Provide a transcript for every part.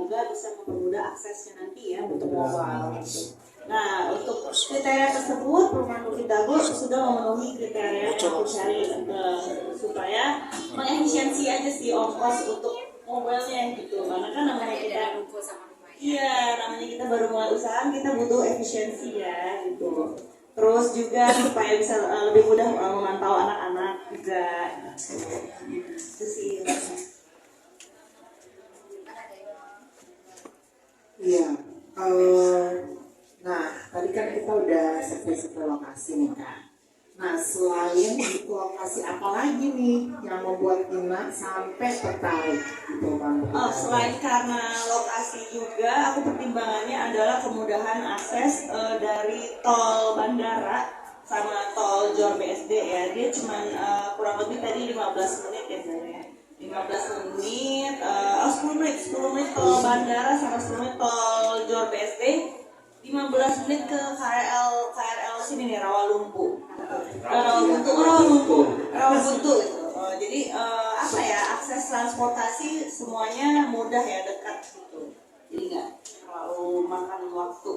semoga bisa mempermudah aksesnya nanti ya untuk mobile. Nah, untuk kriteria tersebut perumahan Bukit Dago sudah memenuhi kriteria yang aku cari supaya mengefisiensi aja sih ongkos untuk mobilnya gitu. Karena kan namanya kita namanya kita baru mulai usaha, kita butuh efisiensi ya gitu. Terus juga supaya bisa lebih mudah memantau anak-anak juga. Itu sih. Iya. Nah, tadi kan kita udah survei lokasi nih Kak. Nah, selain itu lokasi apa lagi nih yang membuat Ina sampai tertarik gitu Bang? Selain karena lokasi juga, aku pertimbangannya adalah kemudahan akses dari tol bandara sama tol Jor BSD ya. Dia cuma kurang lebih tadi 15 menit ya sebenarnya. 15 menit, 10 menit tol bandara sama 10 menit tol Jor BSD, 15 menit ke KRL sini nih, Rawalumpu gitu. Jadi apa ya, akses transportasi semuanya mudah ya, dekat gitu. Jadi nggak terlalu makan waktu.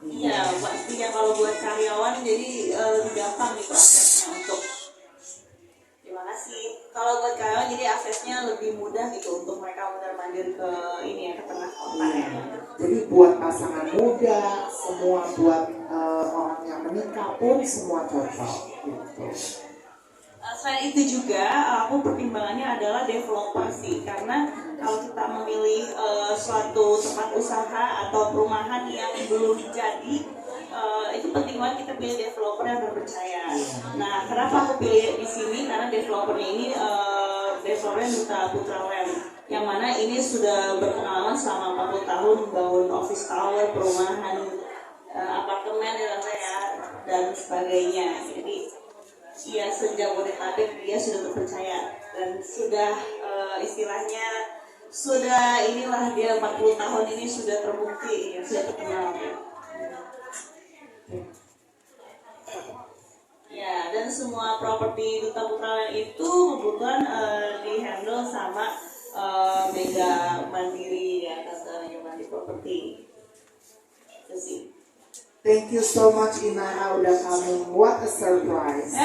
Iya, pastinya kalau buat karyawan jadi lebih gampang gitu aksesnya untuk. Terima kasih. Kalau buat karyawan jadi aksesnya lebih mudah gitu untuk mereka mondar-mandir ke ini ya, ke tengah kota ya. Jadi buat pasangan muda, semua buat orang yang menikah pun semua cocok gitu. Selain itu juga aku pertimbangannya adalah developer sih, karena kalau kita memilih suatu tempat usaha atau perumahan yang belum jadi, itu penting banget kita pilih developer yang terpercaya. Nah, kenapa aku pilih di sini? Karena developernya ini developer Duta Putra Land, yang mana ini sudah berpengalaman selama 40 tahun membangun office tower, perumahan, apartemen ya, dan sebagainya. Jadi ya sejak Bodetabek dia sudah terpercaya dan sudah istilahnya sudah inilah dia 40 tahun ini sudah terbukti ya, sudah terkenal ya. Dan semua properti Duta Putra Land itu kebetulan dihandle sama Mega Mandiri ya, Tante Mandiri Property. Itu sih. Thank you so much Ina, udah kamu what a surprise.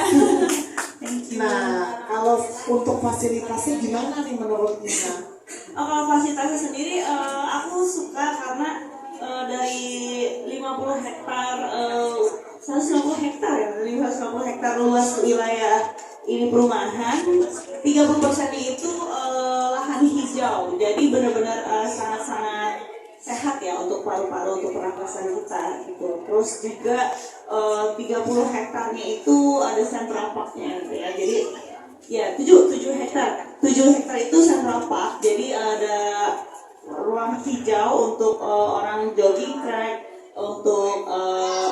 Thank you. Nah, kalau untuk fasilitasnya gimana nih menurut Ina? Kalau fasilitasnya sendiri aku suka karena dari 50 hektar 150 hektar ya, 150 hektar luas wilayah ini perumahan, 30% itu lahan hijau. Jadi benar-benar sangat-sangat sehat ya untuk paru-paru, untuk pernapasan kita gitu. Terus juga 30 hektarnya itu ada central parknya gitu ya. Jadi ya 7 hektar itu central park. Jadi ada ruang hijau untuk orang jogging track, untuk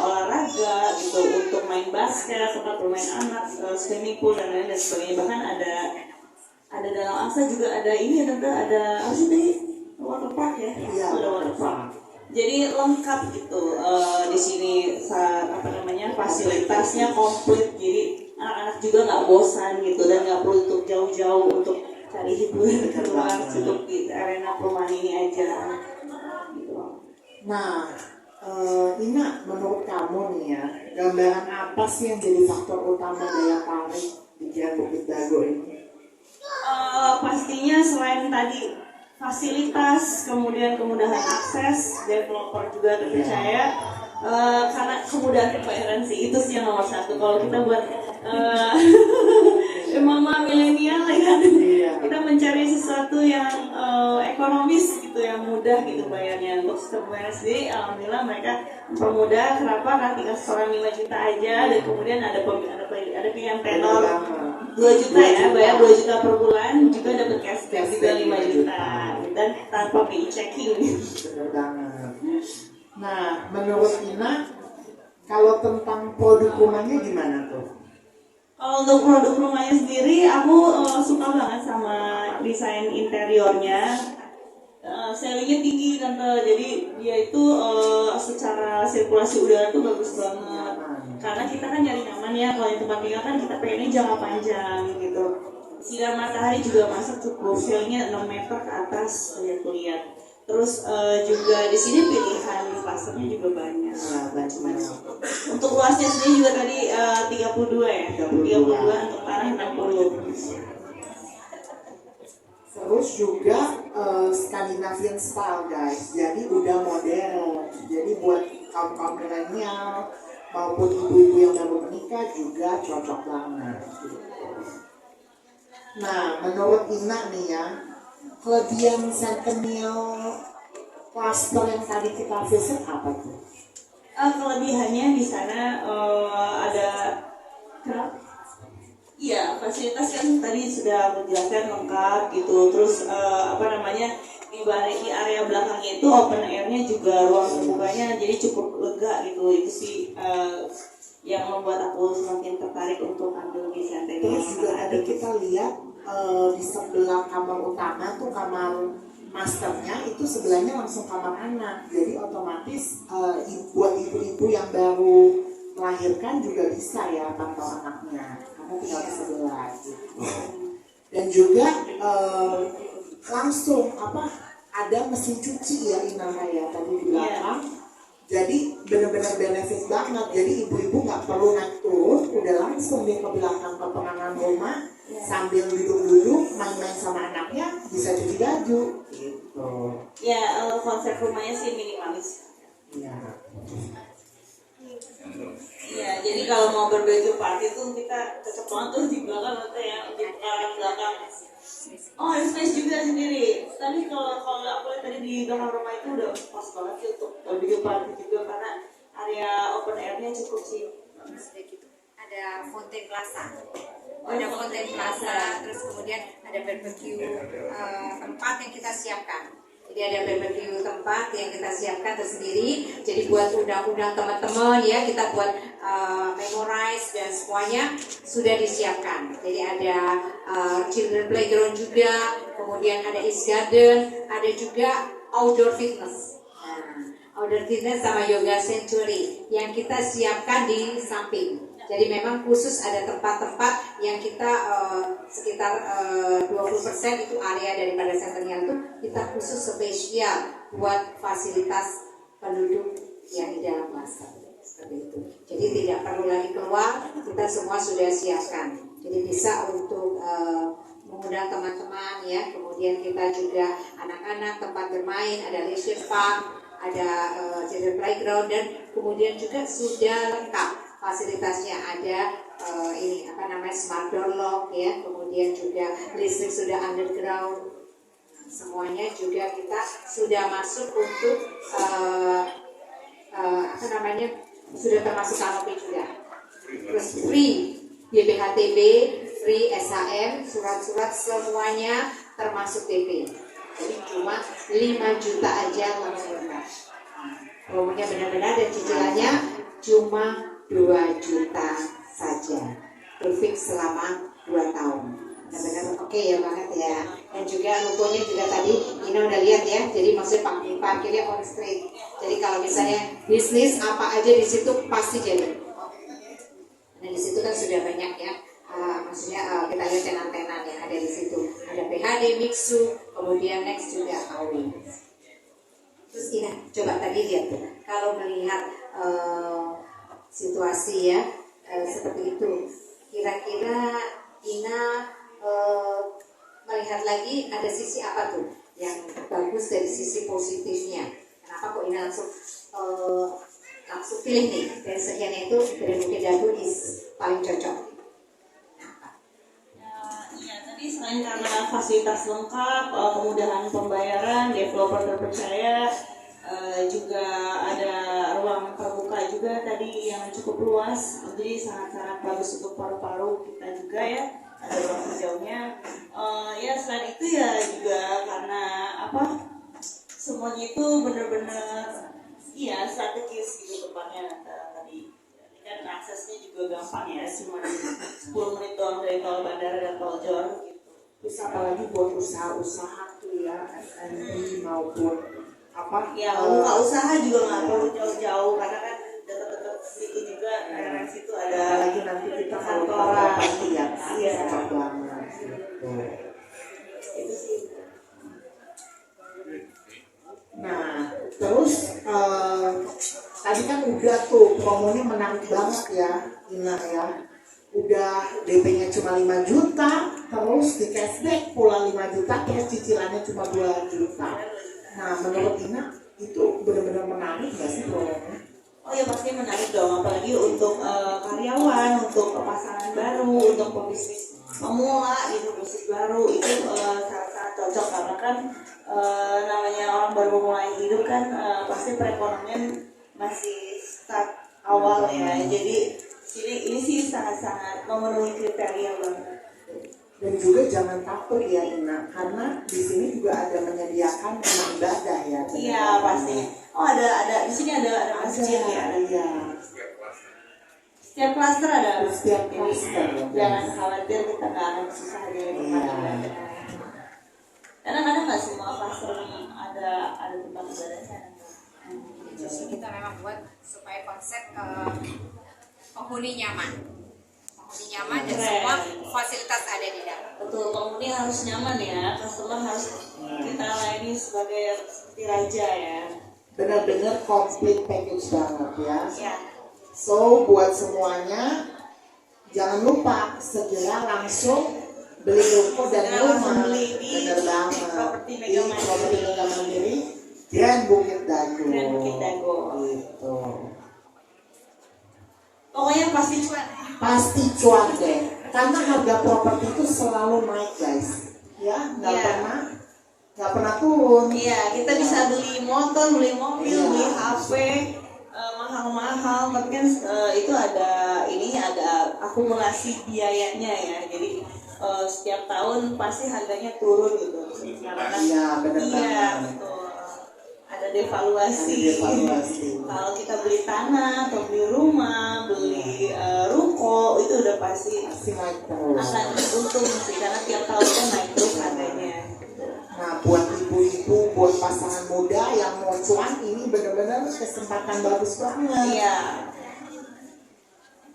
olahraga gitu, untuk main basket, tempat bermain anak, swimming pool dan lain sebagainya. Bahkan ada dalam angsa juga ada ini, ada apa sih tadi? Water park ya, ada water park. Jadi lengkap gitu di sini fasilitasnya komplit. Jadi anak-anak juga nggak bosan gitu dan nggak perlu untuk jauh-jauh untuk cari hiburan keluar, cukup di arena perumahan ini aja. Gitu. Nah, Ina, menurut kamu nih ya, gambaran apa sih yang jadi faktor utama daya tarik di Grand Bukit Dago ini? Pastinya selain tadi fasilitas, kemudian kemudahan akses, developer juga terpercaya, karena kemudahan pembayaran sih, itu sih yang nomor satu. Kalau kita buat mama milenial ya kan, kita mencari sesuatu yang ekonomis gitu, yang mudah gitu bayarnya. Untuk sistem pembayaran sendiri, alhamdulillah mereka mempermudah. Kenapa? Karena tinggal setoran 5 juta aja, dan kemudian ada pilihan tenor 2 juta ya, bayar 2 juta per bulan, juga dapat cashback juga 5 juta dan tanpa BI checking. Benar banget. Nah, menurut Ina, kalau tentang produk rumahnya gimana tuh? Kalau untuk produk rumahnya sendiri, aku suka banget sama desain interiornya. Ceilingnya tinggi tante, jadi dia itu secara sirkulasi udara tuh bagus banget. Karena kita kan nyari nyaman ya, kalau di tempat tinggal kan kita pengennya jangka panjang gitu. sinar matahari juga masuk cukup, feelnya 6 meter ke atas lihat. Terus juga di sini pilihan klasternya juga banyak. Macam-macam. Untuk luasnya sendiri juga tadi 32 ya, 32 untuk tanah 60. Terus juga Scandinavian style guys, jadi udah modern. Jadi buat kaum milenial maupun ibu-ibu yang baru menikah juga cocok banget. Nah, menurut Ina nih ya, kelebihan Centennial Cluster yang tadi kita visit apa tuh? Kelebihannya di sana ada iya, fasilitas kan tadi sudah menjelaskan lengkap gitu. Terus di area belakangnya itu open airnya juga ruang terbukanya jadi cukup lega gitu. Itu sih yang membuat aku semakin tertarik untuk ambil di Centennial. Terus juga tadi kita lihat di sebelah kamar utama tuh kamar masternya itu sebelahnya langsung kamar anak. Jadi otomatis buat ibu-ibu yang baru melahirkan juga bisa ya pantau anaknya karena tinggal di sebelah gitu. Dan juga langsung ada mesin cuci ya Ina ya tadi di belakang. Jadi benar-benar benefit banget. Jadi ibu-ibu nggak perlu naik turun, udah langsung dia ke belakang ke pengangan rumah sambil duduk-duduk main-main sama anaknya bisa cuci baju. Gitu. Ya konsep rumahnya sih minimalis. Iya. Iya, jadi kalau mau berbaju party tuh kita cocok banget tuh di belakang atau ya di belakang. Oh, ada space juga sendiri. Tadi kalau aku lihat tadi di belakang rumah itu udah pas banget sih untuk barbecue party juga karena area open airnya cukup sih. Ada Fountain Plaza. Ada Fountain Plaza, terus kemudian ada barbecue tempat yang kita siapkan. Jadi ada barbecue tempat yang kita siapkan tersendiri. Jadi buat undang-undang teman-teman ya, kita buat memorize dan semuanya sudah disiapkan. Jadi ada children playground juga, kemudian ada East Garden, ada juga outdoor fitness. Outdoor fitness sama yoga sanctuary yang kita siapkan di samping. Jadi memang khusus ada tempat-tempat yang kita sekitar 20% itu area daripada Centennial itu kita khusus spesial buat fasilitas penduduk yang di dalam cluster seperti itu. Jadi tidak perlu lagi keluar, kita semua sudah siapkan. Jadi bisa untuk mengundang teman-teman ya. Kemudian kita juga anak-anak tempat bermain, ada leisure park, ada children playground dan kemudian juga sudah lengkap. Fasilitasnya ada smart door lock ya, kemudian juga listrik sudah underground, semuanya juga kita sudah masuk untuk sudah termasuk kanopi juga. Terus free BPHTB, free SHM, surat-surat semuanya termasuk DP. Jadi cuma 5 juta aja langsung lengkap. Promonya benar-benar dan cicilannya cuma 2 juta saja, fix selama 2 tahun. Benar-benar oke ya banget ya. Dan juga logonya juga tadi Ina udah lihat ya. Jadi maksudnya parkirnya on street. Jadi kalau misalnya bisnis apa aja di situ pasti jadi. Nah di situ kan sudah banyak ya. Kita lihat tenan-tenan yang ada di situ. Ada PHD, Mixu, kemudian next juga Awi. Terus Ina coba tadi lihat tuh. Kalau melihat situasi ya seperti itu, kira-kira Ina melihat lagi ada sisi apa tuh yang bagus dari sisi positifnya? Kenapa kok Ina langsung pilih nih dari sekian itu dari Bukit Dago is paling cocok? Iya, tadi selain karena fasilitas lengkap, kemudahan pembayaran, developer terpercaya, juga ada ruang terbuka juga tadi yang cukup luas, jadi sangat-sangat bagus untuk paru-paru kita juga ya, ada ruang hijaunya. Ya selain itu ya juga karena semuanya itu benar-benar strategis gitu tempatnya tadi. Dan aksesnya juga gampang ya, cuma 10 menit doang dari tol bandara dan tol Jor gitu. Terus apalagi buat usaha-usaha tuh ya, F&B maupun buka usaha juga nggak perlu jauh-jauh karena kan dekat-dekat situ juga daerah situ ada apalagi nanti kita kalau kantoran. ya cocok banget. Itu sih. Nah, terus tadi kan udah tuh promonya menarik banget ya, Ina ya. Udah DP-nya cuma 5 juta, terus di cashback pula 5 juta, terus cicilannya cuma 2 juta. Nah, menurut Ina itu benar-benar menarik nggak sih promonya? Oh ya pasti menarik dong, apalagi untuk karyawan, untuk pasangan baru, untuk pebisnis pemula gitu, bisnis baru itu sangat-sangat cocok karena kan namanya orang baru memulai hidup kan pasti perekonomian masih start awal ya, jadi ini sih sangat-sangat memenuhi kriteria banget. Dan juga jangan takut ya Ina, karena di sini juga ada menyediakan rumah ibadah ya. Iya pastinya. Oh ada di sini ada masjid ya. Iya. Setiap klaster ada. Setiap Jadi klaster. jangan khawatir kita nggak akan susah di rumah ibadah. Karena kadang nggak semua klaster ada tempat ibadah sana. Justru kita memang buat supaya konsep penghuni nyaman. Penghuni nyaman dan semua fasilitas ada di dalam. Betul, penghuni harus nyaman ya, customer harus kita layani sebagai seperti raja ya. Benar-benar complete package banget ya. Ya. So buat semuanya jangan lupa segera langsung beli ruko dan Segera rumah. langsung beli di Bener banget. Properti Di Mega Mandiri. Properti Mega Mandiri Grand Bukit Dago. Grand Bukit Dago. Gitu. Pokoknya pasti cuan. Pasti cuan deh. Karena harga properti itu selalu naik guys. Ya, nggak Iya. pernah turun. Iya, kita bisa beli motor, beli mobil, Iya. beli HP mahal-mahal, tapi kan itu ada akumulasi biayanya ya. Jadi setiap tahun pasti harganya turun gitu. Karena Iya, benar iya, banget. betul. Ada devaluasi. Ada devaluasi. Kalau kita beli tanah atau beli rumah, beli ruko itu udah pasti Masih naik terus. akan untung sih karena tiap tahun kan naik terus harganya. Nah, buat ibu-ibu, buat pasangan muda yang mau cuan, ini benar-benar kesempatan bagus banget. Iya.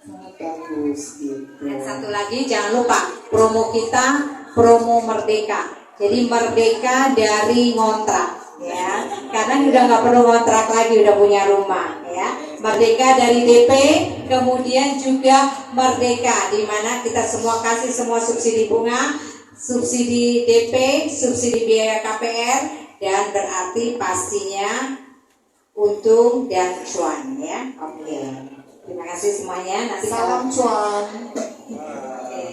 Sangat bagus gitu. Dan satu lagi jangan lupa promo kita promo Merdeka. Jadi merdeka dari ngontrak ya. Karena udah nggak perlu ngontrak lagi, udah punya rumah ya. Merdeka dari DP, kemudian juga merdeka di mana kita semua kasih semua subsidi bunga, subsidi DP, subsidi biaya KPR, dan berarti pastinya untung dan cuan ya. Oke. Terima kasih semuanya. Nanti Salam cuan. Oke.